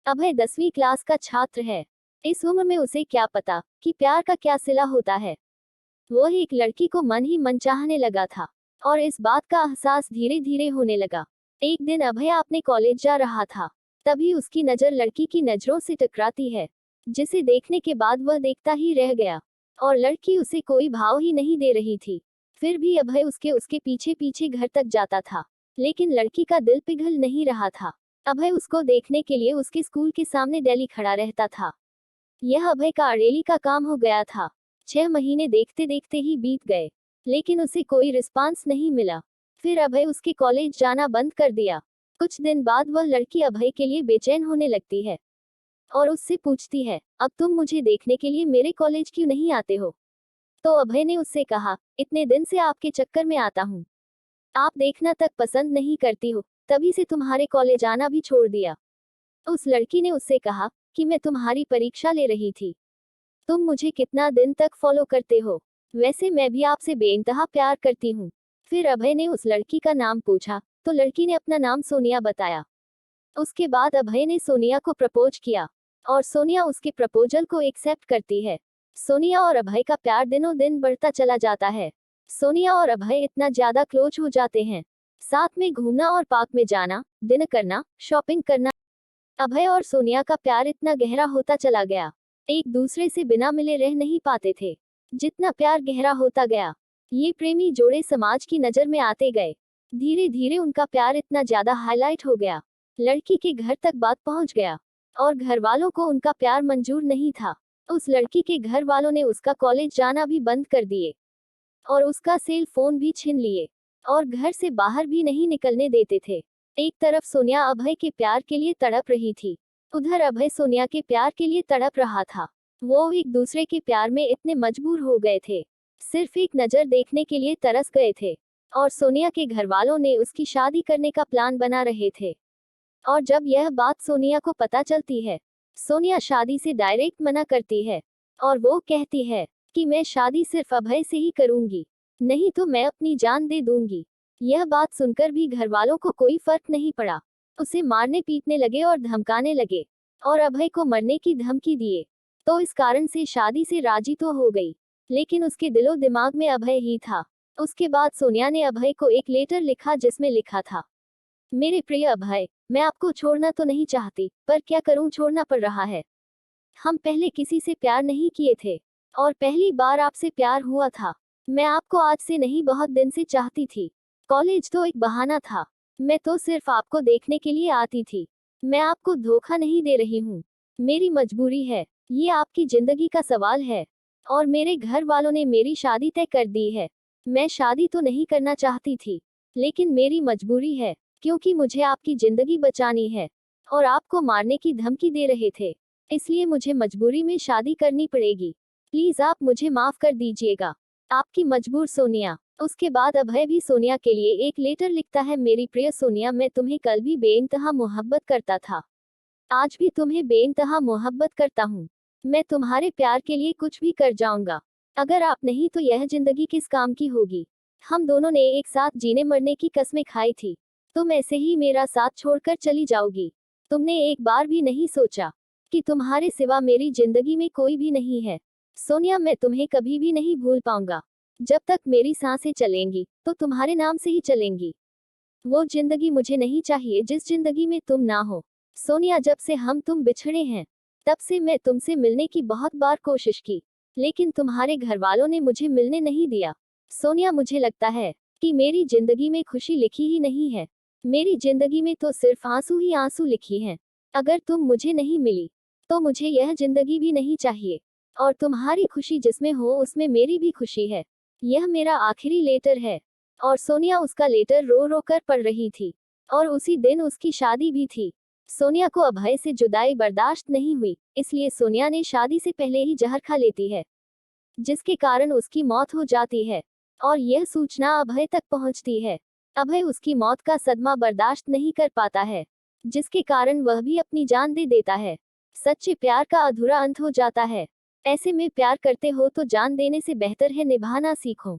अभय 10वीं क्लास का छात्र है। इस उम्र में उसे क्या पता कि प्यार का क्या सिला होता है। वो एक लड़की को मन ही मन चाहने लगा था और इस बात का एहसास धीरे धीरे होने लगा। एक दिन अभय अपने कॉलेज जा रहा था, तभी उसकी नजर लड़की की नजरों से टकराती है, जिसे देखने के बाद वह देखता ही रह गया और लड़की उसे कोई भाव ही नहीं दे रही थी। फिर भी अभय उसके उसके पीछे पीछे घर तक जाता था, लेकिन लड़की का दिल पिघल नहीं रहा था। अभय उसको देखने के लिए उसके स्कूल के सामने डेली खड़ा रहता था। यह अभय का डेली का काम हो गया था। 6 महीने देखते देखते ही बीत गए, लेकिन उसे कोई रिस्पांस नहीं मिला। फिर अभय उसके कॉलेज जाना बंद कर दिया। कुछ दिन बाद वह लड़की अभय के लिए बेचैन होने लगती है और उससे पूछती है, अब तुम मुझे देखने के लिए मेरे कॉलेज क्यों नहीं आते हो? तो अभय ने उससे कहा, इतने दिन से आपके चक्कर में आता हूँ, आप देखना तक पसंद नहीं करती हो, तभी से तुम्हारे कॉलेज आना भी छोड़ दिया। उस लड़की ने उससे कहा कि मैं तुम्हारी परीक्षा ले रही थी, तुम मुझे कितना दिन तक फॉलो करते हो? वैसे मैं भी आपसे बेइंतहा प्यार करती हूँ। फिर अभय ने उस लड़की का नाम पूछा, तो लड़की ने अपना नाम सोनिया बताया। उसके बाद अभय ने सोनिया को प्रपोज किया और सोनिया उसके प्रपोजल को एक्सेप्ट करती है। सोनिया और अभय का प्यार दिनों दिन बढ़ता चला जाता है। सोनिया और अभय इतना ज्यादा क्लोज हो जाते हैं, साथ में घूमना और पार्क में जाना, डिनर करना, शॉपिंग करना। अभय और सोनिया का प्यार इतना गहरा होता चला गया, एक दूसरे से बिना मिले रह नहीं पाते थे। जितना प्यार गहरा होता गया, ये प्रेमी जोड़े समाज की नजर में आते गए। धीरे धीरे उनका प्यार इतना ज्यादा हाईलाइट हो गया, लड़की के घर तक बात पहुंच गया और घर वालों को उनका प्यार मंजूर नहीं था। उस लड़की के घर वालों ने उसका कॉलेज जाना भी बंद कर दिए और उसका सेल फोन भी छीन लिए और घर से बाहर भी नहीं निकलने देते थे। एक तरफ सोनिया अभय के प्यार के लिए तड़प रही थी, उधर अभय सोनिया के प्यार के लिए तड़प रहा था। वो एक दूसरे के प्यार में इतने मजबूर हो गए थे, सिर्फ एक नजर देखने के लिए तरस गए थे। और सोनिया के घर वालों ने उसकी शादी करने का प्लान बना रहे थे। और जब यह बात सोनिया को पता चलती है, सोनिया शादी से डायरेक्ट मना करती है और वो कहती है कि मैं शादी सिर्फ अभय से ही करूंगी, नहीं तो मैं अपनी जान दे दूंगी। यह बात सुनकर भी घर वालों को कोई फर्क नहीं पड़ा, उसे मारने पीटने लगे और धमकाने लगे और अभय को मरने की धमकी दिए। तो इस कारण से शादी से राजी तो हो गई, लेकिन उसके दिलो दिमाग में अभय ही था। उसके बाद सोनिया ने अभय को एक लेटर लिखा जिसमें लिखा था, मेरे प्रिय अभय, मैं आपको छोड़ना तो नहीं चाहती, पर क्या करूं, छोड़ना पड़ रहा है। हम पहले किसी से प्यार नहीं किए थे और पहली बार आपसे प्यार हुआ था। मैं आपको आज से नहीं, बहुत दिन से चाहती थी। कॉलेज तो एक बहाना था, मैं तो सिर्फ आपको देखने के लिए आती थी। मैं आपको धोखा नहीं दे रही हूँ, मेरी मजबूरी है, ये आपकी जिंदगी का सवाल है और मेरे घर वालों ने मेरी शादी तय कर दी है। मैं शादी तो नहीं करना चाहती थी, लेकिन मेरी मजबूरी है, क्योंकि मुझे आपकी जिंदगी बचानी है और आपको मारने की धमकी दे रहे थे, इसलिए मुझे मजबूरी में शादी करनी पड़ेगी। प्लीज आप मुझे माफ कर दीजिएगा, आपकी मजबूर सोनिया। उसके बाद अभय भी सोनिया के लिए एक लेटर लिखता है, मेरी प्रिय सोनिया, मैं तुम्हें कल भी बेइंतहा मोहब्बत करता था, आज भी तुम्हें बेइंतहा मोहब्बत करता हूँ। मैं तुम्हारे प्यार के लिए कुछ भी कर जाऊंगा। अगर आप नहीं तो यह जिंदगी किस काम की होगी। हम दोनों ने एक साथ जीने मरने की कस्में खाई थी, तुम ऐसे ही मेरा साथ छोड़कर चली जाओगी। तुमने एक बार भी नहीं सोचा कि तुम्हारे सिवा मेरी जिंदगी में कोई भी नहीं है। सोनिया, मैं तुम्हें कभी भी नहीं भूल पाऊंगा। जब तक मेरी सांसें चलेंगी तो तुम्हारे नाम से ही चलेंगी। वो जिंदगी मुझे नहीं चाहिए जिस जिंदगी में तुम ना हो। सोनिया, जब से हम तुम बिछड़े हैं, तब से मैं तुमसे मिलने की बहुत बार कोशिश की, लेकिन तुम्हारे घर वालों ने मुझे मिलने नहीं दिया। सोनिया, मुझे लगता है कि मेरी जिंदगी में खुशी लिखी ही नहीं है, मेरी जिंदगी में तो सिर्फ आंसू ही आंसू लिखी हैं। अगर तुम मुझे नहीं मिली तो मुझे यह जिंदगी भी नहीं चाहिए और तुम्हारी खुशी जिसमें हो उसमें मेरी भी खुशी है। यह मेरा आखिरी लेटर है। और सोनिया उसका लेटर रो रो कर पढ़ रही थी और उसी दिन उसकी शादी भी थी। सोनिया को अभय से जुदाई बर्दाश्त नहीं हुई, इसलिए सोनिया ने शादी से पहले ही जहर खा लेती है, जिसके कारण उसकी मौत हो जाती है और यह सूचना अभय तक पहुंचती है। अभय उसकी मौत का सदमा बर्दाश्त नहीं कर पाता है, जिसके कारण वह भी अपनी जान दे देता है। सच्चे प्यार का अधूरा अंत हो जाता है। ऐसे में प्यार करते हो तो जान देने से बेहतर है निभाना सीखो।